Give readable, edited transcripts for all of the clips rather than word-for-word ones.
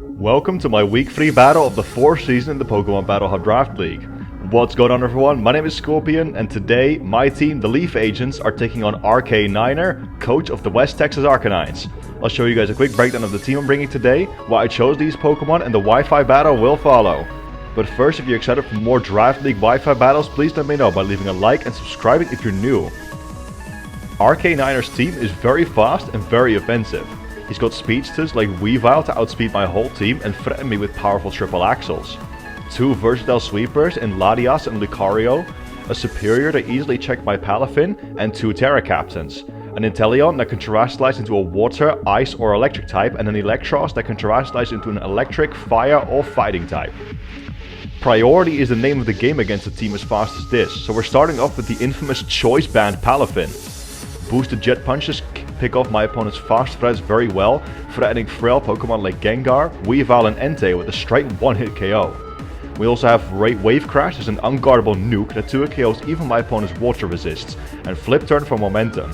Welcome to my week 3 battle of the 4th season in the Pokemon Battle Hub Draft League. What's going on, everyone? My name is Scorpion, and today my team, the L.E.A.F agents, are taking on Arcanines, coach of the West Texas Arcanines. I'll show you guys a quick breakdown of the team I'm bringing today, why I chose these Pokemon, and the Wi-Fi battle will follow. But first, if you're excited for more Draft League Wi-Fi battles, please let me know by leaving a like and subscribing if you're new. Arcanines' team is very fast and very offensive. He's got speedsters like Weavile to outspeed my whole team and threaten me with powerful triple axles. 2 versatile sweepers in Latias and Lucario, a superior that easily checked my Palafin, and 2 Terra Captains. An Inteleon that can terastallize into a water, ice or electric type, and an Electros that can terastallize into an electric, fire or fighting type. Priority is the name of the game against a team as fast as this, so we're starting off with the infamous choice band Palafin. Boosted Jet Punches pick off my opponent's fast threats very well, threatening frail Pokemon like Gengar, Weavile and Entei with a straight one-hit KO. We also have Wave Crash as an unguardable nuke that 2 KOs even my opponent's water resists, and Flip Turn for momentum.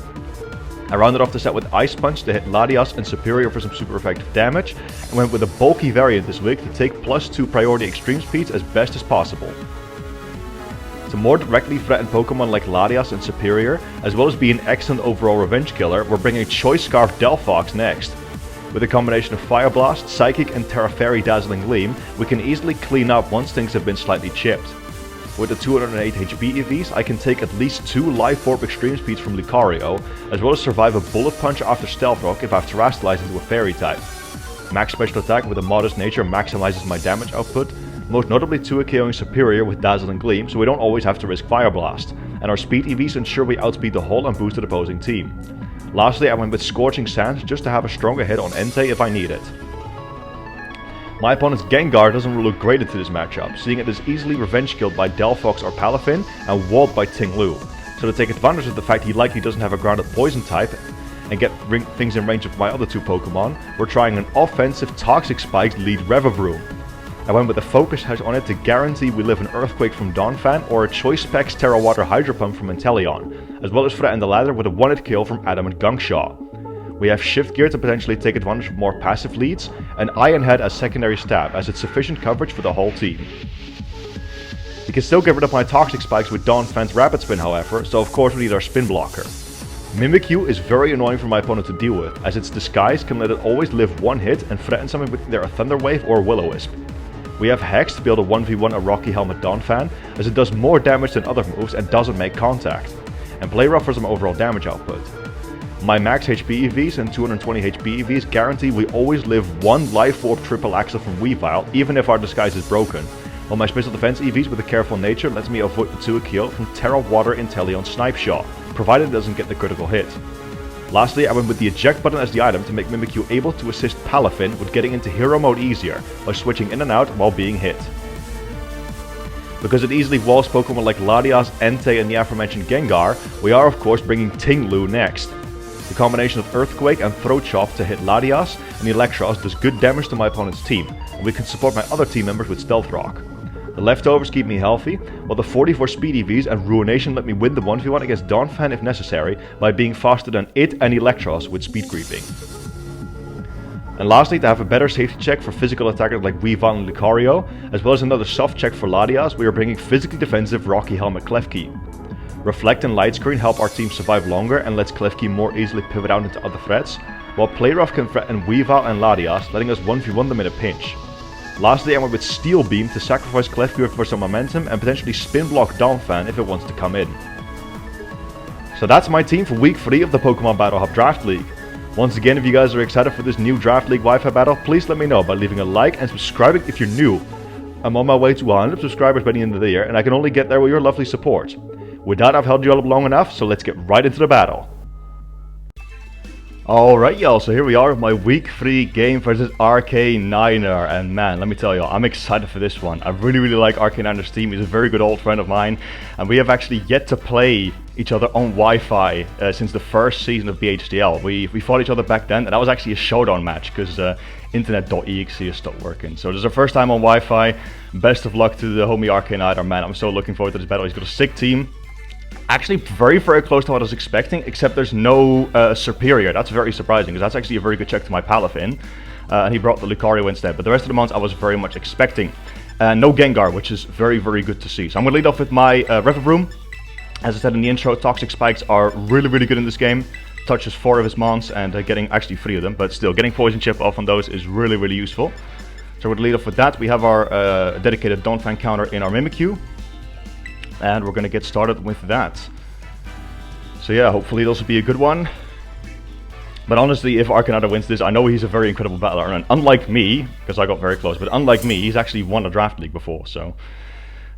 I rounded off the set with Ice Punch to hit Latias and Superior for some super effective damage, and went with a bulky variant this week to take +2 priority extreme speeds as best as possible. To more directly threaten Pokemon like Latias and Superior, as well as be an excellent overall revenge killer, we're bringing Choice Scarf Delphox next. With a combination of Fire Blast, Psychic and Terra Fairy Dazzling Gleam, we can easily clean up once things have been slightly chipped. With the 208 HP EVs, I can take at least 2 Life Orb extreme speeds from Lucario, as well as survive a Bullet Punch after Stealth Rock if I've terastallized into a Fairy type. Max Special Attack with a modest nature maximizes my damage output, most notably 2 KOing Superior with Dazzling Gleam, so we don't always have to risk Fire Blast, and our speed EVs ensure we outspeed the whole unboosted opposing team. Lastly, I went with Scorching Sands just to have a stronger hit on Entei if I need it. My opponent's Gengar doesn't look great into this matchup, seeing it is easily revenge killed by Delphox or Palafin and walled by Ting-Lu. So to take advantage of the fact he likely doesn't have a grounded poison type and get things in range of my other 2 Pokemon, we're trying an offensive Toxic Spikes lead Revavroom. I went with a Focus Hash on it to guarantee we live an Earthquake from Donphan or a Choice Specs Terra Water Hydro Pump from Inteleon, as well as threaten the latter with a 1-hit kill from Adamant Gungshaw. We have Shift Gear to potentially take advantage of more passive leads, and Iron Head as secondary stab as it's sufficient coverage for the whole team. We can still get rid of my Toxic Spikes with Donphan's Rapid Spin however, so of course we need our Spin Blocker. Mimikyu is very annoying for my opponent to deal with, as its disguise can let it always live 1 hit and threaten something with either a Thunder Wave or a Will-O-Wisp. We have Hex to be able to 1v1 a Rocky Helmet Donphan, as it does more damage than other moves and doesn't make contact, and Play Rough for some overall damage output. My max HP EVs and 220 HP EVs guarantee we always live 1 Life Orb triple axle from Weavile, even if our disguise is broken, while my Special Defense EVs with a Careful Nature lets me avoid the 2 KO from Terra Water Inteleon Snipe Shot, provided it doesn't get the critical hit. Lastly, I went with the eject button as the item to make Mimikyu able to assist Palafin with getting into hero mode easier, by switching in and out while being hit. Because it easily walls Pokemon like Latias, Entei and the aforementioned Gengar, we are of course bringing Ting-Lu next. The combination of Earthquake and Throat Chop to hit Latias and Electros does good damage to my opponent's team, and we can support my other team members with Stealth Rock. The leftovers keep me healthy, while the 44 speed EVs and Ruination let me win the 1v1 against Donphan if necessary by being faster than it and Electros with speed creeping. And lastly, to have a better safety check for physical attackers like Weavile and Lucario, as well as another soft check for Latias, we are bringing physically defensive Rocky Helmet Klefki. Reflect and Light Screen help our team survive longer and lets Klefki more easily pivot out into other threats, while Play Rough can threaten Weavile and Latias, letting us 1v1 them in a pinch. Lastly, I went with Steel Beam to sacrifice Klefki for some momentum and potentially spin block Donphan if it wants to come in. So that's my team for week 3 of the Pokemon Battle Hub Draft League. Once again, if you guys are excited for this new Draft League Wi-Fi battle, please let me know by leaving a like and subscribing if you're new. I'm on my way to 100 subscribers by the end of the year, and I can only get there with your lovely support. With that, I've held you all up long enough, so let's get right into the battle. Alright y'all, so here we are with my week 3 game versus Arcanines, and man, let me tell you, I'm excited for this one. I really like Arcanines' team. He's a very good old friend of mine, and we have actually yet to play each other on Wi-Fi since the first season of BHDL. We fought each other back then, and that was actually a showdown match because internet.exe has stopped working. So this is our first time on Wi-Fi. Best of luck to the homie Arcanines, man. I'm so looking forward to this battle. He's got a sick team. Actually very close to what I was expecting, except there's no Superior. That's very surprising, because that's actually a very good check to my Palafin. and he brought the Lucario instead. But the rest of the mons I was very much expecting. No Gengar, which is very, very good to see. So I'm going to lead off with my Rillaboom. As I said in the intro, Toxic Spikes are really, really good in this game. Touches 4 of his mons and getting actually 3 of them, but still getting Poison Chip off on those is really, really useful. So we're going to lead off with that. We have our dedicated Donphan counter in our Mimikyu, and we're going to get started with that. So yeah, hopefully this will be a good one. But honestly, if Arcanine wins this, I know he's a very incredible battler, and unlike me, because I got very close, but unlike me, he's actually won a draft league before, so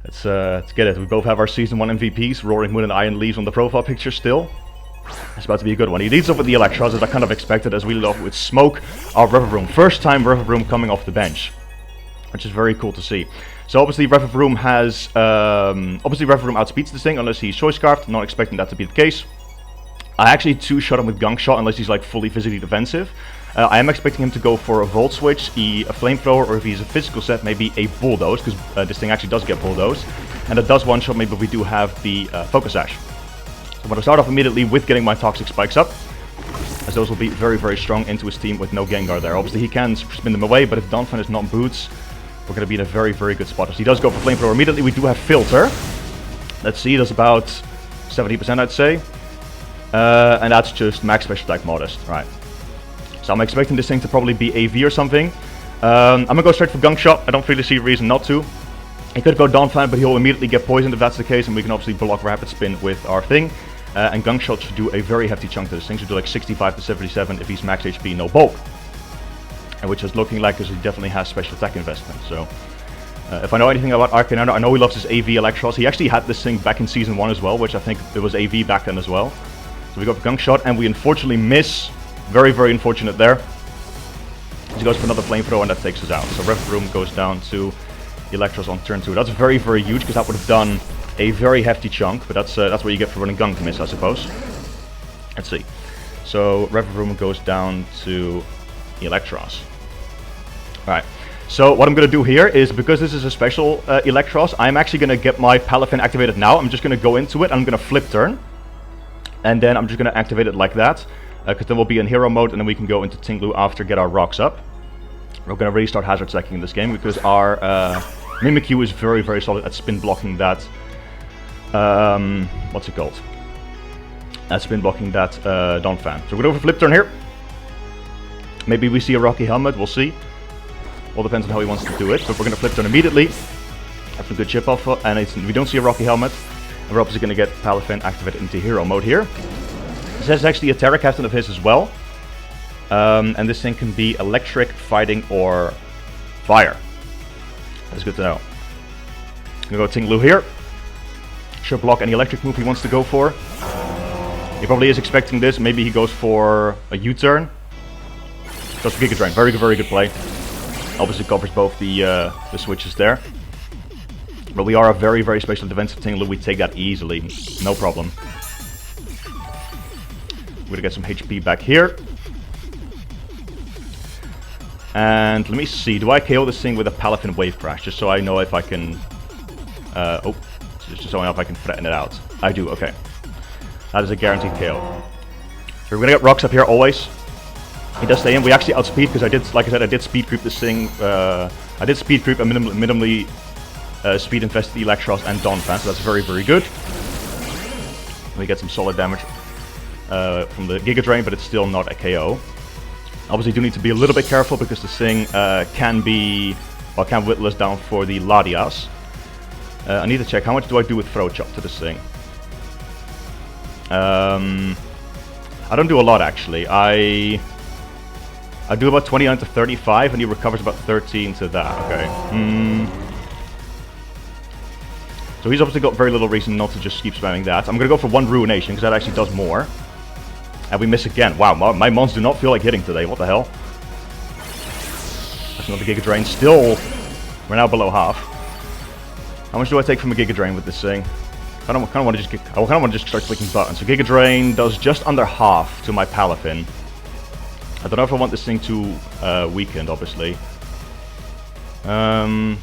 let's get it. We both have our Season 1 MVPs, Roaring Moon and Iron Leaves on the profile picture still. It's about to be a good one. He leads off with the Electros, as I kind of expected, as we lead off with Smoke, our Rillaboom. First time Rillaboom coming off the bench, which is very cool to see. So obviously Rillaboom has, Rillaboom outspeeds this thing, unless he's Choice Scarfed. Not expecting that to be the case. I actually two-shot him with Gunk Shot, unless he's like fully physically defensive. I am expecting him to go for a Volt Switch, a Flamethrower, or if he's a physical set, maybe a Bulldoze, because this thing actually does get Bulldoze. And it does one-shot me, but we do have the Focus Sash. So I'm going to start off immediately with getting my Toxic Spikes up, as those will be very, very strong into his team with no Gengar there. Obviously he can spin them away, but if Donphan is not Boots, we're going to be in a very, very good spot. So he does go for Flamethrower immediately. We do have Filter. Let's see, that's about 70%, I'd say. And that's just max special attack modest, right. So I'm expecting this thing to probably be AV or something. I'm going to go straight for Gunk Shot. I don't really see a reason not to. He could go Donphan, but he'll immediately get poisoned if that's the case, and we can obviously block Rapid Spin with our thing. And Gunk Shot should do a very hefty chunk to this thing. Should do like 65 to 77 if he's max HP, no bulk. And which is looking like, because he definitely has special attack investment. So if I know anything about Arcanine, I know he loves his AV Electros. He actually had this thing back in Season 1 as well, which I think it was AV back then as well. So we go for Gunk Shot, and we unfortunately miss. Very, very unfortunate there. He goes for another Flamethrower, and that takes us out. So Rillaboom goes down to Electros on turn 2. That's very, very huge, because that would have done a very hefty chunk, but that's what you get for running Gunk miss, I suppose. Let's see. So Rillaboom goes down to Electros. Alright. So what I'm going to do here is, because this is a special Electros, I'm actually going to get my Palafin activated now. I'm just going to go into it, I'm going to flip turn. And then I'm just going to activate it like that. Because then we'll be in hero mode, and then we can go into Tinglu after, get our rocks up. We're going to really start hazard stacking in this game, because our Mimikyu is very, very solid at spin blocking that. What's it called? At spin blocking that Donphan. So we're going to go for flip turn here. Maybe we see a Rocky Helmet, we'll see. All depends on how he wants to do it, but we're going to flip turn immediately. Have some good chip off, and we don't see a Rocky Helmet. And we're obviously going to get Palafin activated into hero mode here. This is actually a Terra Captain of his as well. And this thing can be electric, fighting, or fire. That's good to know. I'm going to go Tinglu here. Should block any electric move he wants to go for. He probably is expecting this. Maybe he goes for a U-turn. Goes for Giga Drain. Very good, very good play. Obviously covers both the switches there. But we are a very, very special defensive Tinglu. We take that easily. No problem. We're going to get some HP back here. And let me see. Do I KO this thing with a Palafin Wave Crash? Just so I know if I can... just so I know if I can threaten it out. I do, okay. That is a guaranteed KO. So we're going to get rocks up here always. He does stay in. We actually outspeed, because I did, like I said, I did speed creep this thing. I did speed creep and minimally speed infested Electros and Donphan, so that's very, very good. We get some solid damage from the Giga Drain, but it's still not a KO. Obviously do need to be a little bit careful, because this thing can whittle us down for the Latias. I need to check how much do I do with Throat Chop to this thing. I don't do a lot actually. I do about 29 to 35, and he recovers about 13 to that. Okay. So he's obviously got very little reason not to just keep spamming that. I'm gonna go for one Ruination, because that actually does more. And we miss again. Wow, my mons do not feel like hitting today. What the hell? That's another Giga Drain. Still, we're now below half. How much do I take from a Giga Drain with this thing? I kind of want to just start clicking buttons. So Giga Drain does just under half to my Palafin. I don't know if I want this thing too weakened, obviously. I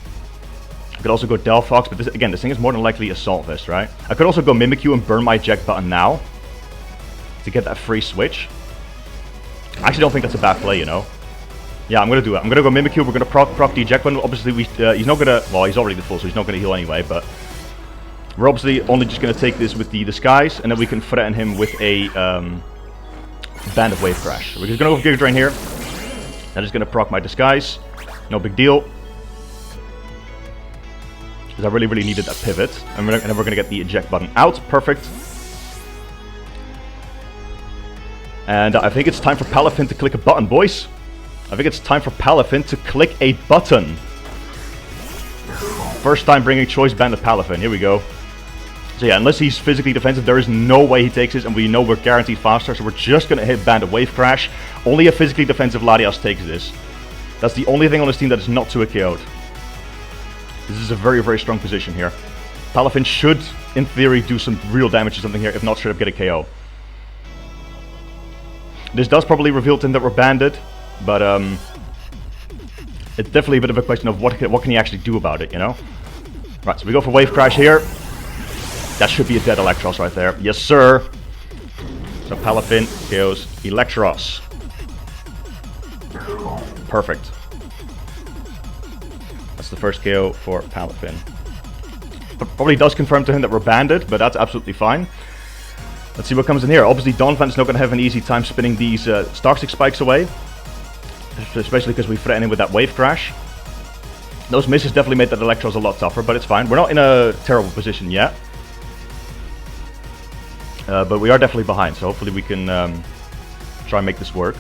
could also go Delphox, but this thing is more than likely Assault Vest, right? I could also go Mimikyu and burn my eject button now to get that free switch. I actually don't think that's a bad play, you know. Yeah, I'm gonna do it. I'm gonna go Mimikyu. We're gonna proc the eject one. Obviously, he's not gonna. Well, he's already the full, so he's not gonna heal anyway. But we're obviously only just gonna take this with the disguise, and then we can threaten him with a Band of Wave Crash. So we're just gonna go Giga Drain here. I'm just gonna proc my disguise. No big deal. Because I really needed that pivot, and then we're gonna get the eject button out. Perfect. And I think it's time for Palafin to click a button, boys. I think it's time for Palafin to click a button. First time bringing Choice Band of Palafin. Here we go. So yeah, unless he's physically defensive, there is no way he takes this, and we know we're guaranteed faster, so we're just going to hit Band of Wave Crash. Only a physically defensive Latias takes this. That's the only thing on this team that is not 2-hit KO'd. This is a very strong position here. Palafin should, in theory, do some real damage to something here, if not straight up get a KO. This does probably reveal to him that we're banded, but it's definitely a bit of a question of what can he actually do about it, you know? Right, so we go for Wave Crash here. That should be a dead Electros right there. Yes, sir. So Palafin KOs Electros. Perfect. That's the first KO for Palafin. Probably does confirm to him that we're banded, but that's absolutely fine. Let's see what comes in here. Obviously, Donphan's not going to have an easy time spinning these Starstick Spikes away. Especially because we threaten him with that Wave Crash. Those misses definitely made that Electros a lot tougher, but it's fine. We're not in a terrible position yet. But we are definitely behind, so hopefully we can try and make this work.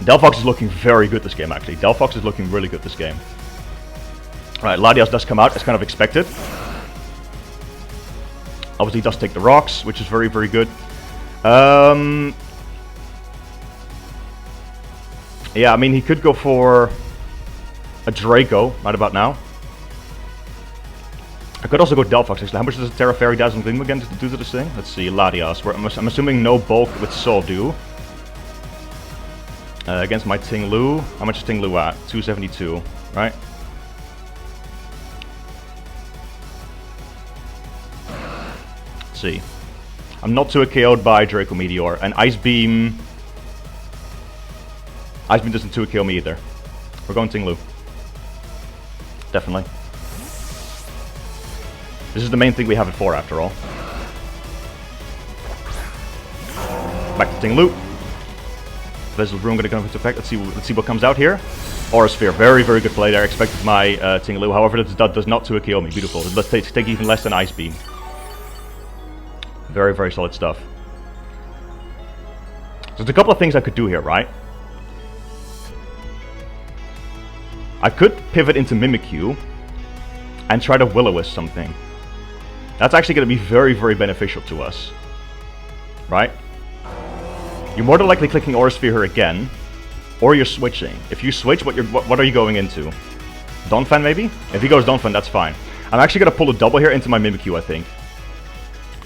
Delphox is looking very good this game, actually. Delphox is looking really good this game. Alright, Latias does come out, as kind of expected. Obviously, he does take the rocks, which is very good. Yeah, I mean, he could go for a Draco right about now. I could also go Delphox, actually. How much does a Terra Fairy Dazzling Gleam again do to this thing? Let's see, Latias. I'm assuming no bulk with Soul do. Against my Ting Lu. How much is Ting Lu at? 272, right? Let's see. I'm not too KO'd by Draco Meteor. And Ice Beam... Ice Beam doesn't 2-hit KO me either. We're going Ting Lu. Definitely. This is the main thing we have it for, after all. Back to Ting Lu. Vessel Rune gonna come into effect. Let's see what comes out here. Aura Sphere, very good play there. I expected my Ting Lu. However, that does not 2-hit KO me. Beautiful. Let's take even less than Ice Beam. Very solid stuff. So there's a couple of things I could do here, right? I could pivot into Mimikyu and try to Will-O-Wisp something. That's actually going to be very beneficial to us. Right? You're more than likely clicking Aura Sphere here again, or you're switching. If you switch, what are you going into? Donphan maybe? If he goes Donphan, that's fine. I'm actually going to pull a double here into my Mimikyu, I think.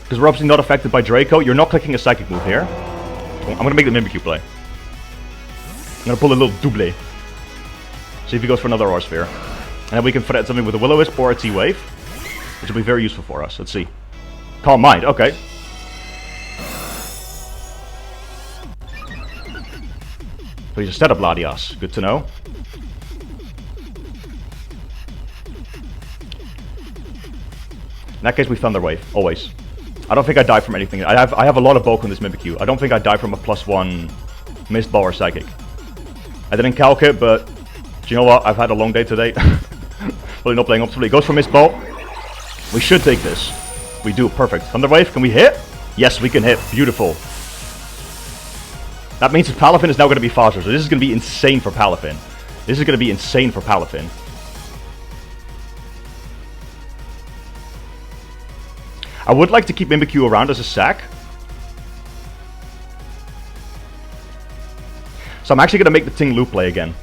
Because we're obviously not affected by Draco. You're not clicking a Psychic move here. I'm going to make the Mimikyu play. I'm going to pull a little double. See if he goes for another Aura Sphere. And then we can threaten something with a Will-O-Wisp or a T-Wave. Which will be very useful for us. Let's see. Calm Mind, okay. So he's a setup Latias. Good to know. In that case, we Thunder Wave. Always. I don't think I die from anything. I have a lot of bulk on this Mimikyu. I don't think I die from a +1 Mist Ball or Psychic. I didn't calc it, but... Do you know what? I've had a long day today. Probably not playing optimally. He goes for Mist Ball. We should take this. We do. Perfect. Thunder Wave. Can we hit? Yes, we can hit. Beautiful. That means that Palafin is now going to be faster. So this is going to be insane for Palafin. This is going to be insane for Palafin. I would like to keep Mimikyu around as a sack. So I'm actually going to make the Ting Lu play again.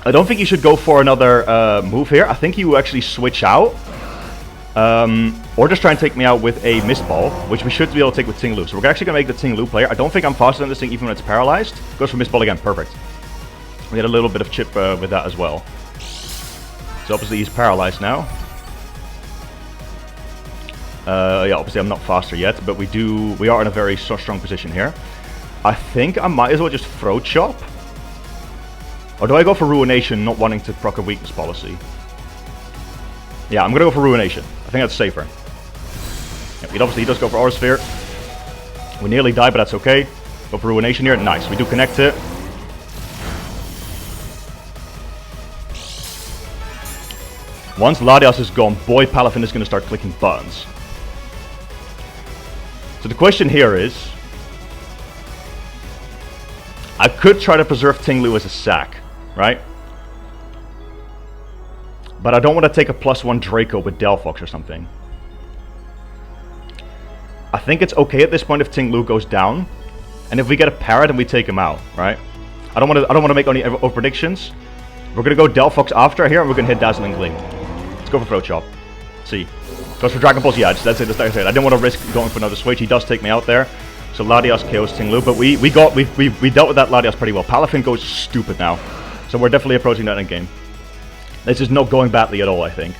I don't think you should go for another move here. I think you will actually switch out. Or just try and take me out with a Mist Ball, which we should be able to take with Ting Lu. So we're actually going to make the Ting Lu player. I don't think I'm faster than this thing even when it's paralyzed. Goes for Mist Ball again. Perfect. We had a little bit of chip with that as well. So obviously he's paralyzed now. Yeah, obviously I'm not faster yet, but we are in a very strong position here. I think I might as well just Throat Chop Or do I go for Ruination, not wanting to proc a weakness policy? Yeah, I'm gonna go for Ruination. I think that's safer. Yeah, he does go for Aura Sphere. We nearly die, but that's okay. Go for Ruination here. Nice. We do connect it. Once Latias is gone, boy, Palafin is going to start clicking buttons. So the question here is... I could try to preserve Tinglu as a sack, right? But I don't want to take a +1 Draco with Delphox or something. I think it's okay at this point if Tinglu goes down. And if we get a Parrot, then we take him out, right? I don't want to make any over predictions. We're going to go Delphox after here, and we're going to hit Dazzling Gleam. Let's go for Throat Chop. See. Goes for Dragon Pulse, yeah, that's it, that's like I said. I didn't want to risk going for another switch. He does take me out there. So Latias KOs Tinglu, but we dealt with that Latias pretty well. Palafin goes stupid now. So we're definitely approaching that in game. This is not going badly at all, I think.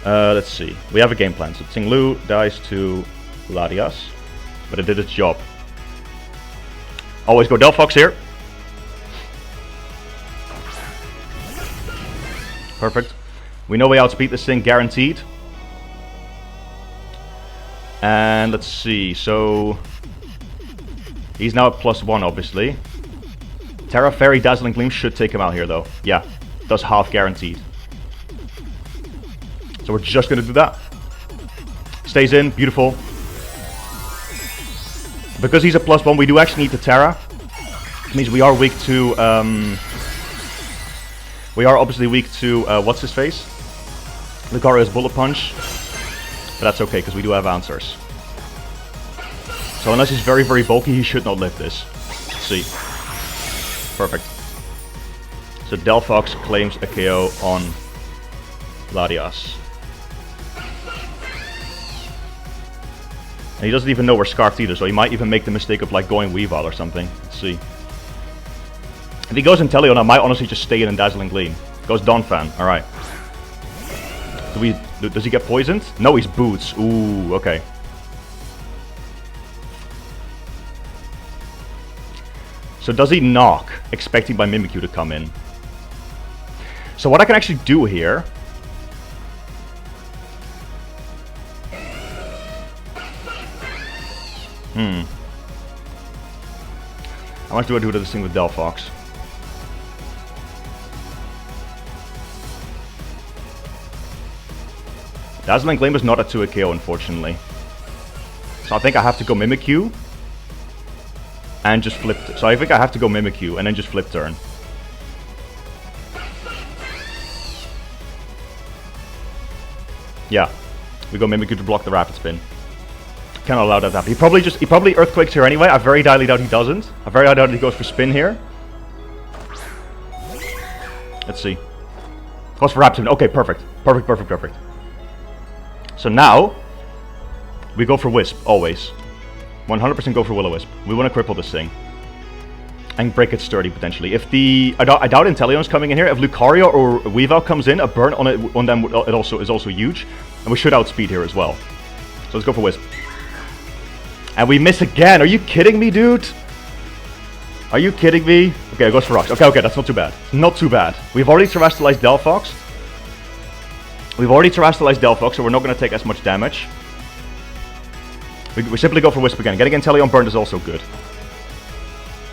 Let's see. We have a game plan. So Tinglu dies to Latias, but it did its job. Always go Delphox here. Perfect. We know we outspeed this thing, guaranteed. And let's see, so... He's now at +1, obviously. Terra Fairy Dazzling Gleam should take him out here, though. Yeah, does half guaranteed. So we're just going to do that. Stays in, beautiful. Because he's a +1, we do actually need the Terra. Which means we are weak to... we are obviously weak to... what's his face? Lucario's Bullet Punch. But that's okay, because we do have answers. So unless he's very, very bulky, he should not live this. Let's see. Perfect. So Delphox claims a KO on Latias. And he doesn't even know we're Scarfed either, so he might even make the mistake of like going Weavile or something. Let's see. If he goes Inteleon, I might honestly just stay in Dazzling Gleam. Goes Donphan, alright. Does he get poisoned? No, he's Boots. Ooh, okay. So does he knock, expecting my Mimikyu to come in? So what I can actually do here... How much do I do to this thing with Delphox? Dazzling Gleam is not a 2-hit KO, unfortunately. So I think I have to go Mimikyu. And just flip... So I think I have to go Mimikyu and then just flip turn. Yeah. We go Mimikyu to block the Rapid Spin. Cannot allow that to happen. He probably Earthquakes here anyway. I very highly doubt he doesn't. I very highly doubt he goes for Spin here. Let's see. Goes for Rapid Spin. Okay, perfect. Perfect. So now, we go for Wisp, always. 100% go for Will-O-Wisp. We want to cripple this thing. And break it sturdy, potentially. If the... I doubt Inteleon's coming in here. If Lucario or Weavile comes in, a burn on them is also huge. And we should outspeed here as well. So let's go for Wisp. And we miss again. Are you kidding me, dude? Are you kidding me? Okay, it goes for Rocks. Okay, that's not too bad. Not too bad. We've already Terrestrialized Delphox. So we're not going to take as much damage. We simply go for Wisp again. Getting Inteleon burned is also good.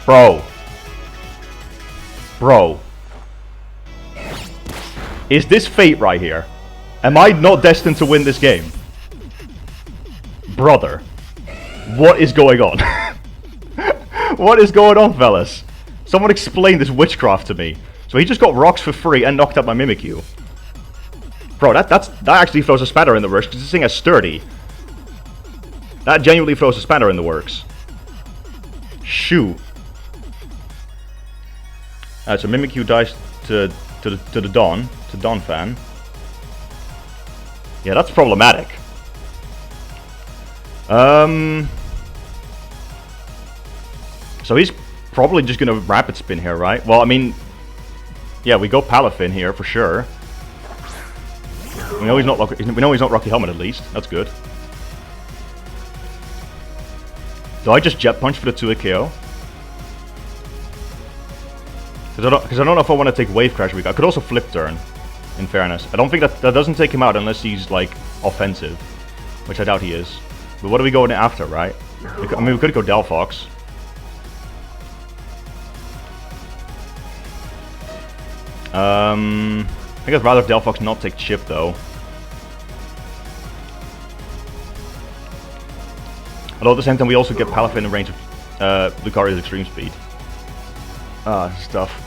Bro. Is this fate right here? Am I not destined to win this game? Brother. What is going on? What is going on, fellas? Someone explain this witchcraft to me. So he just got rocks for free and knocked out my Mimikyu. Bro, that actually throws a spanner in the works, because this thing is sturdy. That genuinely throws a spanner in the works. Shoo. So Mimikyu dies to the Dawn, to Donphan. Yeah, that's problematic. So he's probably just gonna Rapid Spin here, right? Well, I mean, yeah, we go Palafin here for sure. We know he's not Rocky Helmet at least. That's good. Do I just Jet Punch for the 2-hit KO? Because I don't know if I want to take Wave Crash weak. I could also Flip Turn, in fairness. I don't think that doesn't take him out unless he's, like, offensive. Which I doubt he is. But what are we going after, right? I mean, we could go Delphox. I think I'd rather Delphox not take Chip, though. Although at the same time we also get Palafin in range of Lucario's Extreme Speed. Ah, this is tough.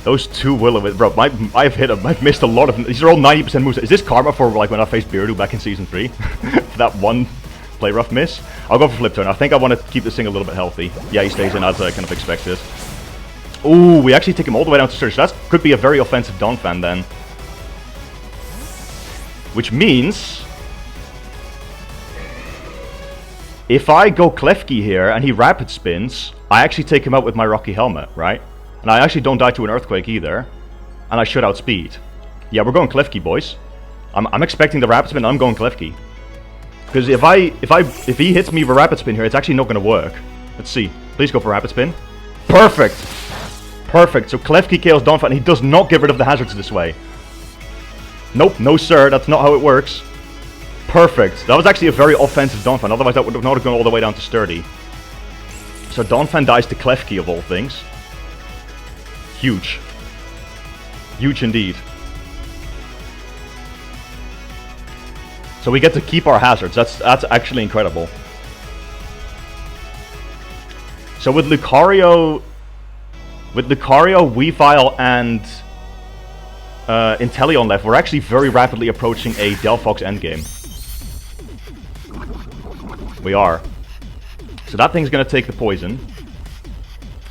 Those two will-o-wisp, bro, I've hit them. I've missed a lot of them. These are all 90% moves. Is this karma for like when I faced Beardo back in Season 3? For that one play rough miss? I'll go for Flip Turn. I think I want to keep this thing a little bit healthy. Yeah, he stays in as I kind of expected. Ooh, we actually take him all the way down to Surge. So that could be a very offensive Donphan then. Which means... if I go Klefki here and he Rapid Spins, I actually take him out with my Rocky Helmet, right? And I actually don't die to an Earthquake either. And I should outspeed. Yeah, we're going Klefki, boys. I'm expecting the Rapid Spin and I'm going Klefki. Because if he hits me with Rapid Spin here, it's actually not going to work. Let's see. Please go for Rapid Spin. Perfect! Perfect. So Klefki KOs Donphan and he does not get rid of the hazards this way. Nope, no sir, that's not how it works. Perfect. That was actually a very offensive Donphan, otherwise that would have not gone all the way down to Sturdy. So Donphan dies to Klefki of all things. Huge. Huge indeed. So we get to keep our hazards. That's actually incredible. So with Lucario, Weavile, and Inteleon left, we're actually very rapidly approaching a Delphox endgame. We are. So that thing's gonna take the poison.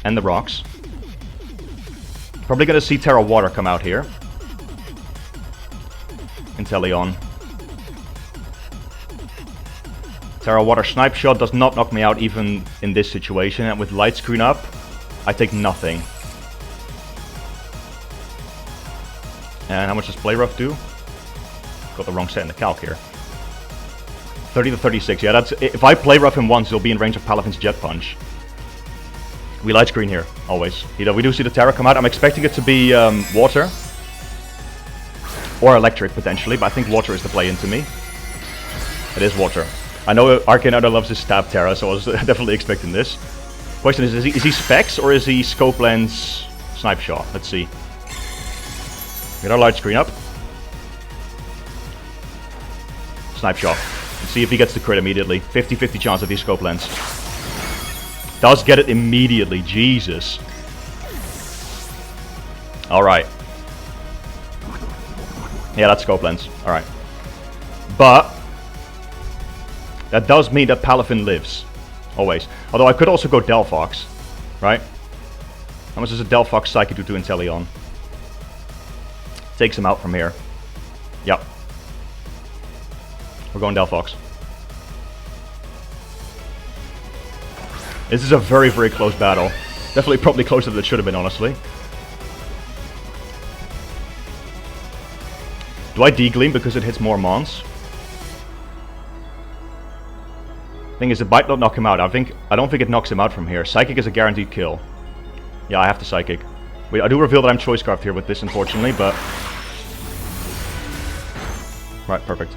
And the rocks. Probably gonna see Terra Water come out here. Inteleon. Terra Water Snipe Shot does not knock me out even in this situation. And with Light Screen up, I take nothing. And how much does Play Rough do? Got the wrong set in the calc here. 30 to 36, yeah, that's... if I Play Rough him once, he'll be in range of Palafin's Jet Punch. We Light Screen here, always. You know, we do see the Terra come out. I'm expecting it to be Water. Or Electric, potentially, but I think Water is the play into me. It is Water. I know Arcanines loves his Stab Terra, so I was definitely expecting this. Question is he Specs or is he Scope Lens Snipe Shot? Let's see. Get our Light Screen up. Snipe Shot. Let's see if he gets the crit immediately. 50-50 chance if he Scope Lens. Does get it immediately. Jesus. Alright. Yeah, that's Scope Lens. Alright. But that does mean that Palafin lives. Always. Although I could also go Delphox. Right? How much does a Delphox Psychic do to Inteleon? Takes him out from here. Yep. We're going Delphox. This is a very, very close battle. Definitely probably closer than it should have been, honestly. Do I D-Gleam because it hits more Mons? Thing is, it might not knock him out. I don't think it knocks him out from here. Psychic is a guaranteed kill. Yeah, I have to Psychic. Wait, I do reveal that I'm Choice Scarfed here with this, unfortunately, but... right, perfect.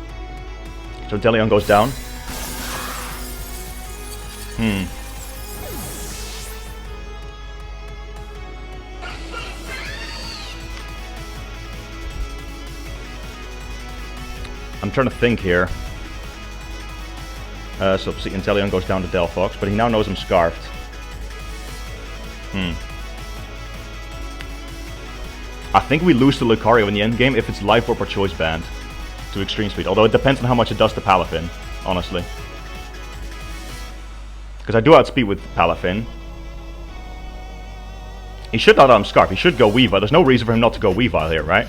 So Inteleon goes down. I'm trying to think here. So see, Inteleon goes down to Delphox, but he now knows I'm Scarfed. I think we lose to Lucario in the endgame if it's Life Orb or Choice Band to Extreme Speed, although it depends on how much it does to Palafin, honestly. Because I do outspeed with Palafin. He should not Scarf, he should go Weavile. There's no reason for him not to go Weavile here, right?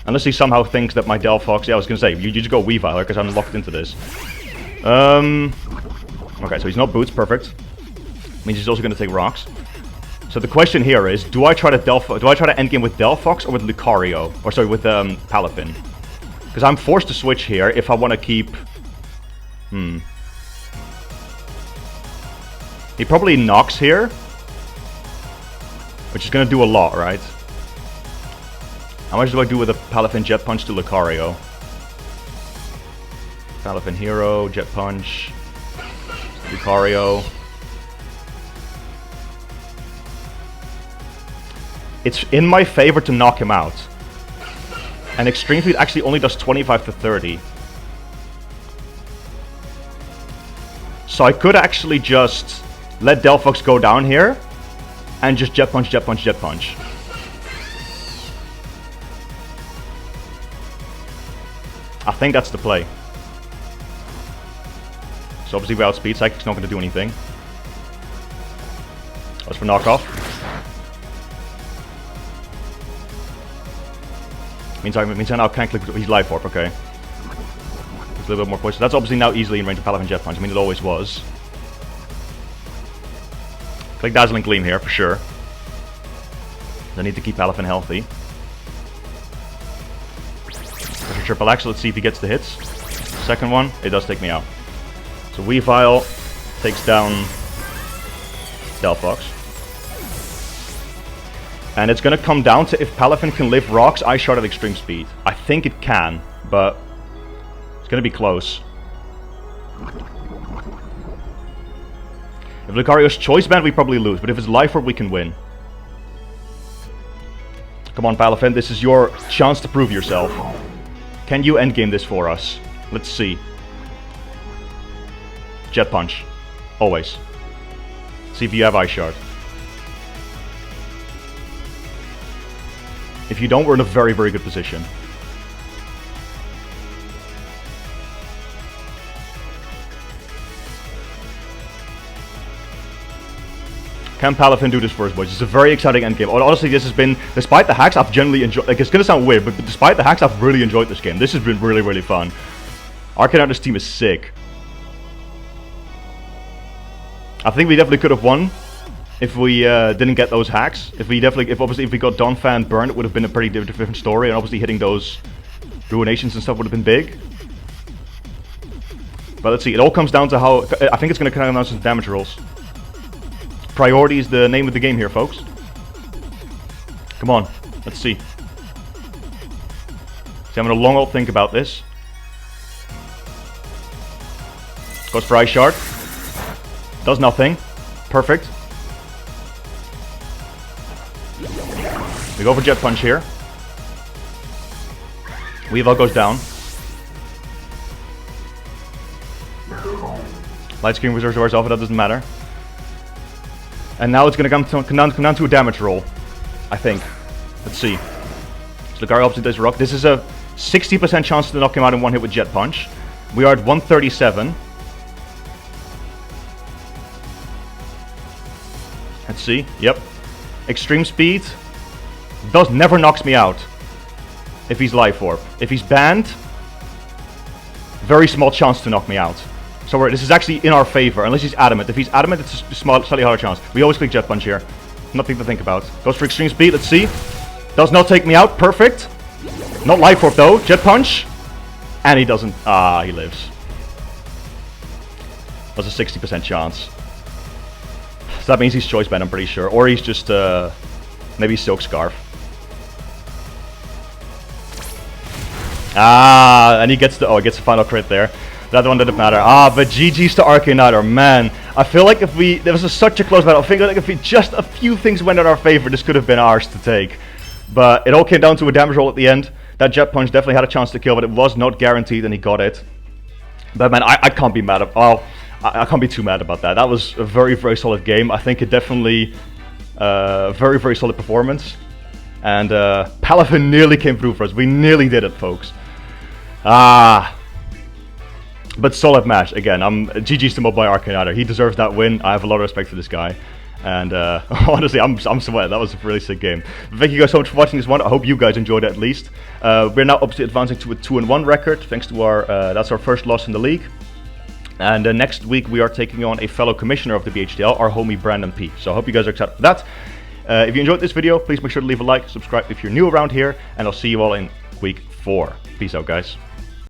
Unless he somehow thinks that my Delphox... yeah, I was going to say, you just go Weavile because I'm locked into this. Okay, so he's not Boots, perfect. Means he's also going to take Rocks. So the question here is, do I try to endgame with Delphox or with Lucario? Or sorry, with Palafin? Because I'm forced to switch here if I want to keep... He probably knocks here. which is going to do a lot, right? How much do I do with a Palafin Jet Punch to Lucario? Palafin Hero, Jet Punch, Lucario. It's in my favor to knock him out. And Extreme Speed actually only does 25 to 30. So I could actually just let Delphox go down here and just Jet Punch, Jet Punch, Jet Punch. I think that's the play. So obviously without Speed, Psychic's not going to do anything. As for knockoff. Means I now can't click. He's Life Orb, okay. There's a little bit more poison. That's obviously now easily in range of Palafin Jet Punch. I mean, it always was. Click Dazzling Gleam here for sure. I need to keep Palafin healthy. Triple Axel, let's see if he gets the hits. Second one, it does take me out. So Weavile takes down Delphox. And it's going to come down to if Palafin can live rocks, Ice Shard at Extreme Speed. I think it can, but it's going to be close. If Lucario's Choice Band, we probably lose, but if it's Life Orb, we can win. Come on, Palafin, this is your chance to prove yourself. Can you endgame this for us? Let's see. Jet Punch. Always. See if you have Ice Shard. If you don't, we're in a very, very good position. Can Palafin do this for us, boys? It's a very exciting endgame. Honestly, this has been, despite the hacks, I've generally enjoyed, like, it's gonna sound weird, but despite the hacks, I've really enjoyed this game. This has been really, really fun. Arcanines' team is sick. I think we definitely could have won if we didn't get those hacks. If we got Donphan burned, it would have been a pretty different story, and obviously hitting those Ruinations and stuff would have been big. But let's see, it all comes down to how, I think it's gonna come down to some damage rolls. Priority is the name of the game here, folks. Come on, let's see. So I'm gonna long old think about this. Goes for Ice Shard. Does nothing. Perfect. We go for Jet Punch here. Weavile goes down. Light Screen reserves doors off, that doesn't matter. And now it's going to come down to a damage roll, I think. Let's see. So Lucario obviously does rock. This is a 60% chance to knock him out in one hit with Jet Punch. We are at 137. Let's see. Yep. Extreme Speed never knocks me out if he's Life Orb. If he's banned, very small chance to knock me out. So this is actually in our favor, unless he's Adamant. If he's Adamant, it's a slightly harder chance. We always click Jet Punch here. Nothing to think about. Goes for Extreme Speed, let's see. Does not take me out, perfect. Not Life Orb though, Jet Punch. And he doesn't, he lives. That's a 60% chance. So that means he's Choice Band, I'm pretty sure. Or he's just, maybe Silk Scarf. And he gets the, he gets the final crit there. That one didn't matter. But GG's to Arcanines, man. I feel like if there was such a close battle. I feel like if just a few things went in our favor, this could have been ours to take. But it all came down to a damage roll at the end. That Jet Punch definitely had a chance to kill, but it was not guaranteed, and he got it. But man, I can't be mad at. I can't be too mad about that. That was a very, very solid game. I think it definitely very, very solid performance. And Palafin nearly came through for us. We nearly did it, folks. But solid match. Again, GG's to my boy Arcanines. He deserves that win. I have a lot of respect for this guy. And honestly, I'm sweating. That was a really sick game. Thank you guys so much for watching this one. I hope you guys enjoyed it at least. We're now obviously advancing to a 2-1 record, thanks to our that's our first loss in the league. And next week we are taking on a fellow commissioner of the BHDL, our homie Brandon P. So I hope you guys are excited for that. If you enjoyed this video, please make sure to leave a like, subscribe if you're new around here, and I'll see you all in week 4. Peace out, guys.